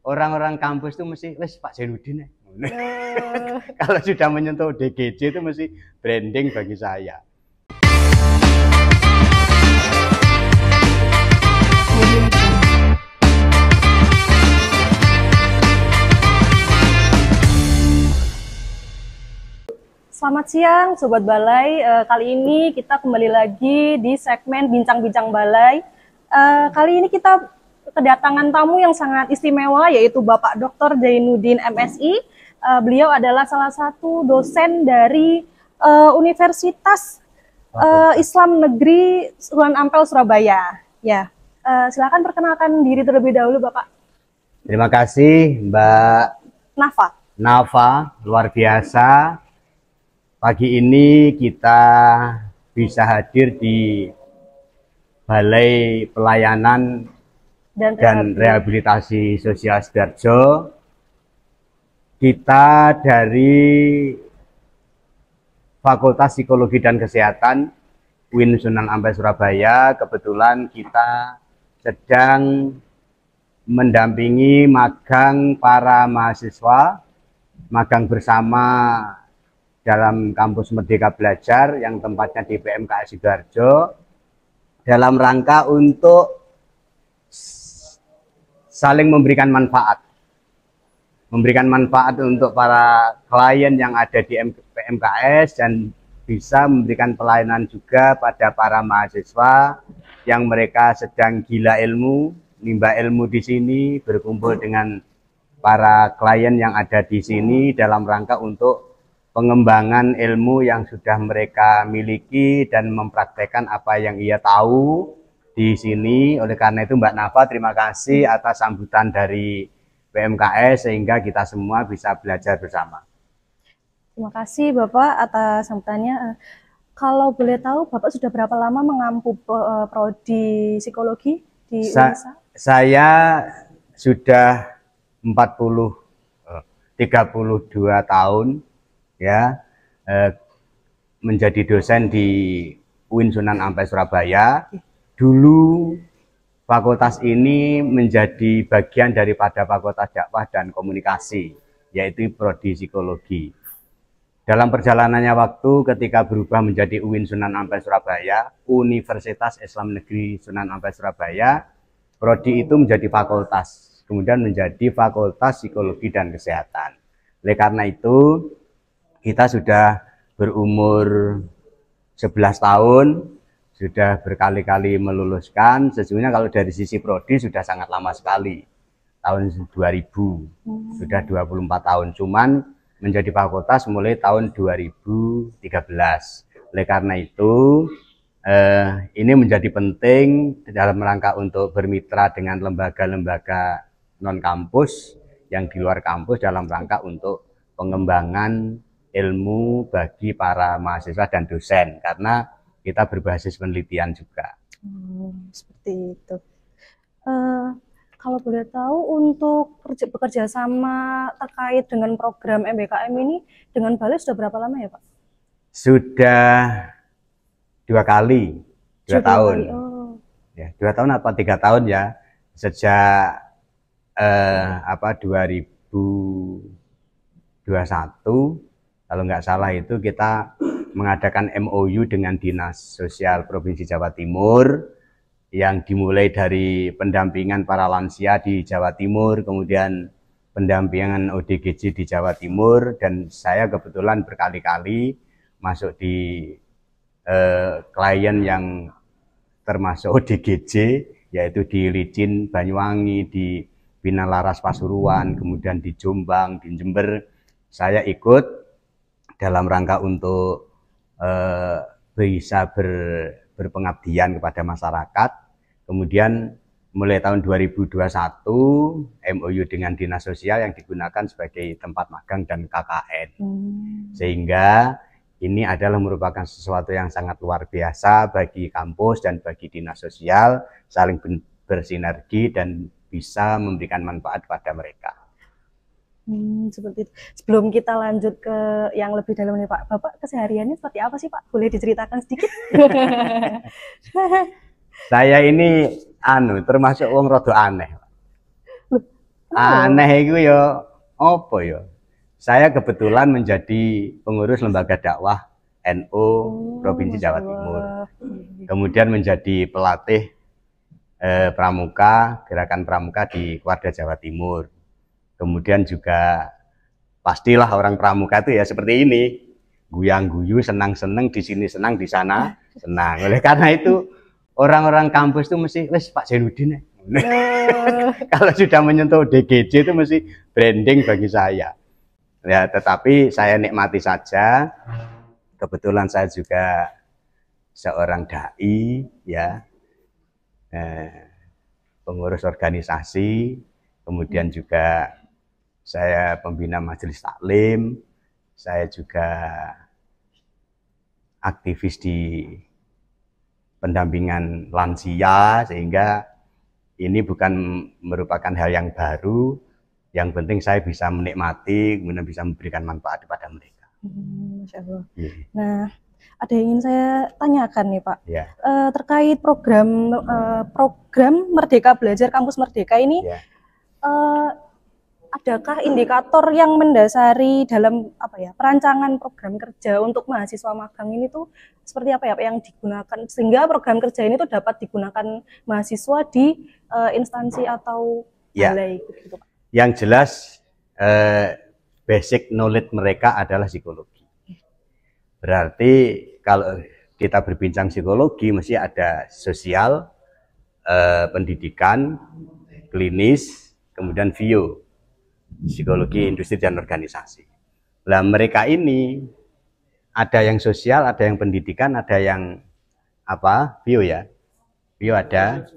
orang-orang kampus itu mesti wes Pak Zainuddin ya. Kalau sudah menyentuh DGJ itu mesti branding bagi saya. Selamat siang Sobat Balai, kali ini kita kembali lagi di segmen Bincang-Bincang Balai. Kali ini kita kedatangan tamu yang sangat istimewa, yaitu Bapak Dr. Zainuddin MSI. Beliau adalah salah satu dosen dari Universitas Islam Negeri Sunan Ampel Surabaya. Ya, silakan perkenalkan diri terlebih dahulu Bapak. Terima kasih Mbak Nafa, luar biasa. Pagi ini kita bisa hadir di Balai Pelayanan dan Rehabilitasi Sosial Sidoarjo. Kita dari Fakultas Psikologi dan Kesehatan UIN Sunan Ampel Surabaya. Kebetulan kita sedang mendampingi magang para mahasiswa, magang bersama dalam kampus Merdeka Belajar yang tempatnya di PMKS Sidoarjo, dalam rangka untuk saling memberikan manfaat untuk para klien yang ada di PMKS dan bisa memberikan pelayanan juga pada para mahasiswa yang mereka sedang gila ilmu, nimba ilmu di sini, berkumpul dengan para klien yang ada di sini dalam rangka untuk pengembangan ilmu yang sudah mereka miliki dan mempraktekkan apa yang ia tahu di sini. Oleh karena itu Mbak Nafa, terima kasih atas sambutan dari PMKS sehingga kita semua bisa belajar bersama. Terima kasih Bapak atas sambutannya. Kalau boleh tahu Bapak sudah berapa lama mengampu prodi psikologi di Unesa? Saya sudah 32 tahun ya, menjadi dosen di UIN Sunan Ampel Surabaya. Dulu fakultas ini menjadi bagian daripada Fakultas Dakwah dan Komunikasi, yaitu prodi psikologi. Dalam perjalanannya waktu ketika berubah menjadi UIN Sunan Ampel Surabaya, Universitas Islam Negeri Sunan Ampel Surabaya, prodi itu menjadi fakultas, kemudian menjadi Fakultas Psikologi dan Kesehatan. Oleh karena itu kita sudah berumur 11 tahun, sudah berkali-kali meluluskan. Sesungguhnya kalau dari sisi prodi sudah sangat lama sekali, tahun 2000, sudah 24 tahun. Cuman menjadi fakultas mulai tahun 2013. Oleh karena itu, ini menjadi penting dalam rangka untuk bermitra dengan lembaga-lembaga non-kampus yang di luar kampus dalam rangka untuk pengembangan ilmu bagi para mahasiswa dan dosen, karena kita berbasis penelitian juga. Seperti itu. Kalau boleh tahu untuk bekerja sama terkait dengan program MBKM ini dengan Balai sudah berapa lama ya Pak? Sudah 2 kali, 2 tahun. Ya, 2 tahun apa 3 tahun ya, sejak 2021 kalau nggak salah itu kita mengadakan MOU dengan Dinas Sosial Provinsi Jawa Timur yang dimulai dari pendampingan para lansia di Jawa Timur, kemudian pendampingan ODGJ di Jawa Timur, dan saya kebetulan berkali-kali masuk di klien yang termasuk ODGJ, yaitu di Licin Banyuwangi, di Bina Laras Pasuruan, kemudian di Jombang, di Jember. Saya ikut dalam rangka untuk bisa berpengabdian kepada masyarakat. Kemudian mulai tahun 2021 MOU dengan Dinas Sosial yang digunakan sebagai tempat magang dan KKN. Sehingga ini adalah merupakan sesuatu yang sangat luar biasa bagi kampus dan bagi Dinas Sosial, saling bersinergi dan bisa memberikan manfaat pada mereka. Seperti itu. Sebelum kita lanjut ke yang lebih dalam nih Pak, Bapak kesehariannya seperti apa sih Pak? Boleh diceritakan sedikit? Saya ini termasuk wong rada aneh. Aneh itu ya apa ya? Saya kebetulan menjadi pengurus lembaga dakwah NU Provinsi Jawa Timur. Kemudian menjadi pelatih pramuka, gerakan pramuka di Kuarda Jawa Timur. Kemudian juga pastilah orang pramuka itu ya seperti ini, guyang-guyu, senang-senang, di sini senang, di sana senang. Oleh karena itu orang-orang kampus itu mesti, wes Pak Zainuddin. Kalau sudah menyentuh DGJ itu mesti branding bagi saya. Ya, tetapi saya nikmati saja. Kebetulan saya juga seorang dai, ya, pengurus organisasi, kemudian juga saya pembina majelis taklim, saya juga aktivis di pendampingan lansia, sehingga ini bukan merupakan hal yang baru. Yang penting saya bisa menikmati, kemudian bisa memberikan manfaat kepada mereka. Masya Allah. Nah, ada yang ingin saya tanyakan nih Pak, terkait program Merdeka Belajar Kampus Merdeka ini, adakah indikator yang mendasari dalam perancangan program kerja untuk mahasiswa magang ini tuh seperti apa ya Pak, yang digunakan sehingga program kerja ini tuh dapat digunakan mahasiswa di instansi atau balai gitu Pak? Yang jelas basic knowledge mereka adalah psikologi. Berarti kalau kita berbincang psikologi mesti ada sosial, pendidikan, klinis, kemudian bio, psikologi industri dan organisasi. Nah, mereka ini ada yang sosial, ada yang pendidikan, ada yang bio ya. Bio ada,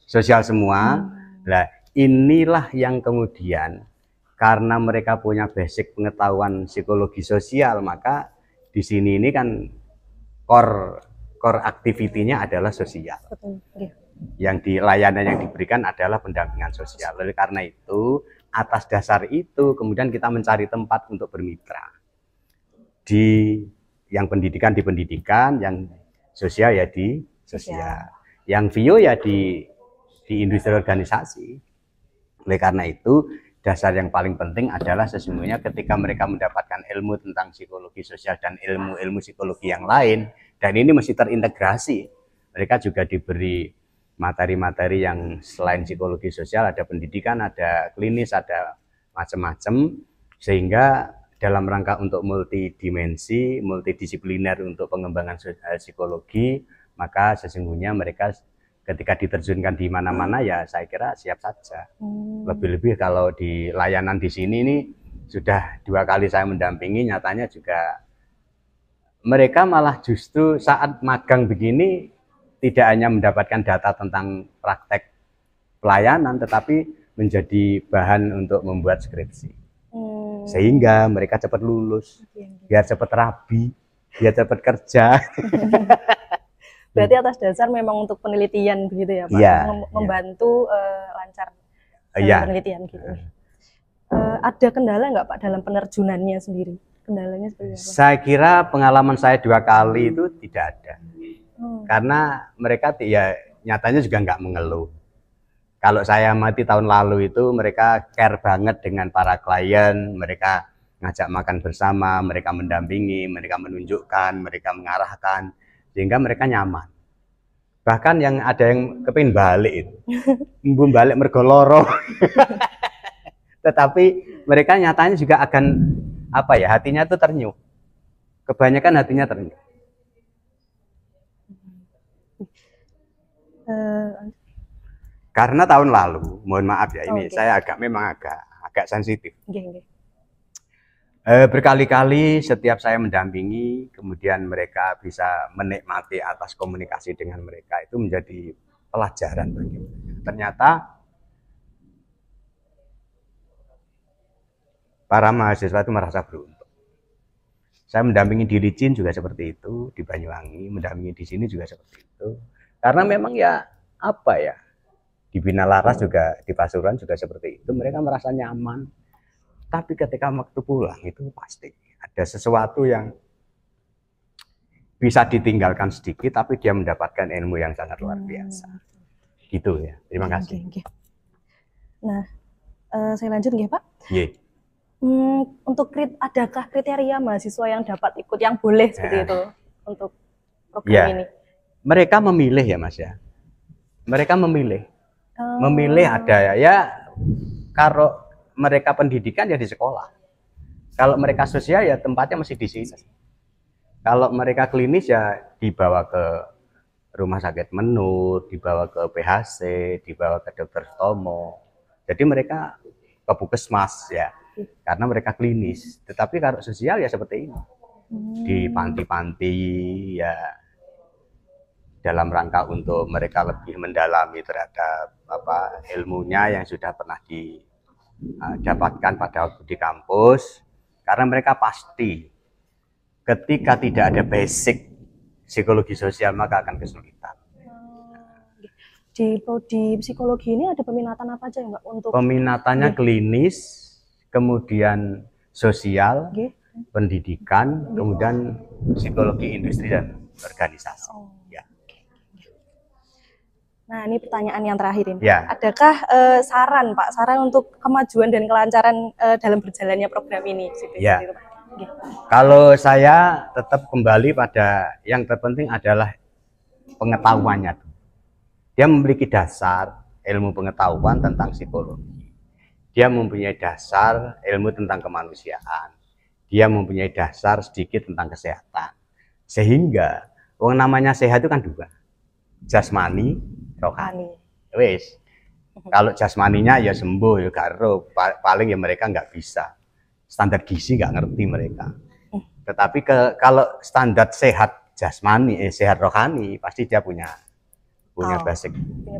sosial semua. Nah, inilah yang kemudian karena mereka punya basic pengetahuan psikologi sosial, maka di sini ini kan core activity-nya adalah sosial. Yang di layanan yang diberikan adalah pendampingan sosial. Oleh karena itu, atas dasar itu kemudian kita mencari tempat untuk bermitra. Di yang pendidikan di pendidikan, yang sosial ya di sosial. Yang bio ya di industri organisasi. Oleh karena itu, dasar yang paling penting adalah sesungguhnya ketika mereka mendapatkan ilmu tentang psikologi sosial dan ilmu-ilmu psikologi yang lain, dan ini mesti terintegrasi. Mereka juga diberi materi-materi yang selain psikologi sosial, ada pendidikan, ada klinis, ada macam-macam, sehingga dalam rangka untuk multidimensi, multidisipliner untuk pengembangan psikologi, maka sesungguhnya mereka ketika diterjunkan di mana-mana ya saya kira siap saja. Lebih-lebih kalau di layanan di sini nih sudah 2 kali saya mendampingi, nyatanya juga mereka malah justru saat magang begini tidak hanya mendapatkan data tentang praktek pelayanan, tetapi menjadi bahan untuk membuat skripsi. Sehingga mereka cepat lulus, biar cepat rabi, biar cepat kerja. Berarti atas dasar memang untuk penelitian begitu ya Pak, membantu lancar penelitian gitu. Ada kendala nggak Pak dalam penerjunannya sendiri? Kendalanya seperti apa? Saya kira pengalaman saya 2 kali itu tidak ada, karena mereka ya nyatanya juga nggak mengeluh. Kalau saya amati tahun lalu itu mereka care banget dengan para klien, mereka ngajak makan bersama, mereka mendampingi, mereka menunjukkan, mereka mengarahkan, sehingga mereka nyaman. Bahkan yang ada yang kepingin balik itu, balik mergo loro. Tetapi mereka nyatanya juga akan hatinya itu ternyuh. Kebanyakan hatinya ternyuh. Karena tahun lalu, mohon maaf ya, ini saya memang agak sensitif. Berkali-kali setiap saya mendampingi, kemudian mereka bisa menikmati atas komunikasi dengan mereka, itu menjadi pelajaran bagi mereka. Ternyata para mahasiswa itu merasa beruntung. Saya mendampingi di Licin juga seperti itu, di Banyuwangi, mendampingi di sini juga seperti itu. Karena memang di Bina Laras juga, di Pasuruan juga seperti itu, mereka merasa nyaman. Tapi ketika waktu pulang itu pasti ada sesuatu yang bisa ditinggalkan sedikit, tapi dia mendapatkan ilmu yang sangat luar biasa. Gitu ya. Terima kasih. Nah, Saya lanjut nggih, Pak. Nggih. Untuk adakah kriteria mahasiswa yang dapat ikut, yang boleh seperti itu untuk program ini? Mereka memilih ya Mas ya. Mereka memilih. Memilih ada ya, kalau mereka pendidikan ya di sekolah. Kalau mereka sosial ya tempatnya masih di sini. Kalau mereka klinis ya dibawa ke rumah sakit Menur, dibawa ke PHC, dibawa ke dokter Tomo. Jadi mereka ke puskesmas ya, karena mereka klinis. Tetapi kalau sosial ya seperti ini, di panti-panti ya, dalam rangka untuk mereka lebih mendalami terhadap ilmunya yang sudah pernah didapatkan pada waktu di kampus. Karena mereka pasti ketika tidak ada basic psikologi sosial maka akan kesulitan. Di psikologi ini ada peminatan apa aja ya Mbak? Untuk peminatannya klinis, kemudian sosial, pendidikan, kemudian psikologi industri dan organisasi. Ya. Nah, ini pertanyaan yang terakhir ini. Ya. Adakah saran Pak, saran untuk kemajuan dan kelancaran dalam berjalannya program ini? Ya. Kalau saya tetap kembali pada yang terpenting adalah pengetahuannya. Dia memiliki dasar ilmu pengetahuan tentang psikologi. Dia mempunyai dasar ilmu tentang kemanusiaan. Dia mempunyai dasar sedikit tentang kesehatan. Sehingga namanya sehat itu kan dua. Jasmani, rohani. Wes. Kalau jasmaninya ya sembuh ya karo, paling ya mereka nggak bisa. Standar gizi nggak ngerti mereka. Tetapi kalau standar sehat jasmani, sehat rohani, pasti dia punya basic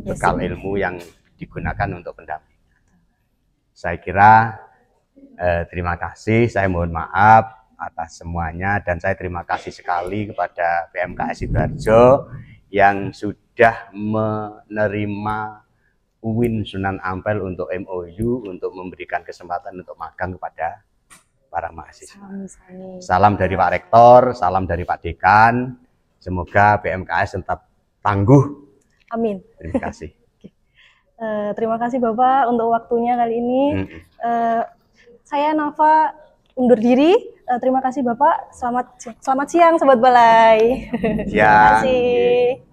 bekal ilmu yang digunakan untuk pendampingan. Saya kira terima kasih, saya mohon maaf atas semuanya, dan saya terima kasih sekali kepada PMKS Sidoarjo yang sudah menerima UIN Sunan Ampel untuk MOU untuk memberikan kesempatan untuk magang kepada para mahasiswa. Salam dari Pak Rektor, salam dari Pak Dekan. Semoga PMKS tetap tangguh. Amin. Terima kasih. Terima kasih Bapak untuk waktunya kali ini. Saya Nafa undur diri. Terima kasih Bapak. Selamat siang Sobat Balai. Terima kasih.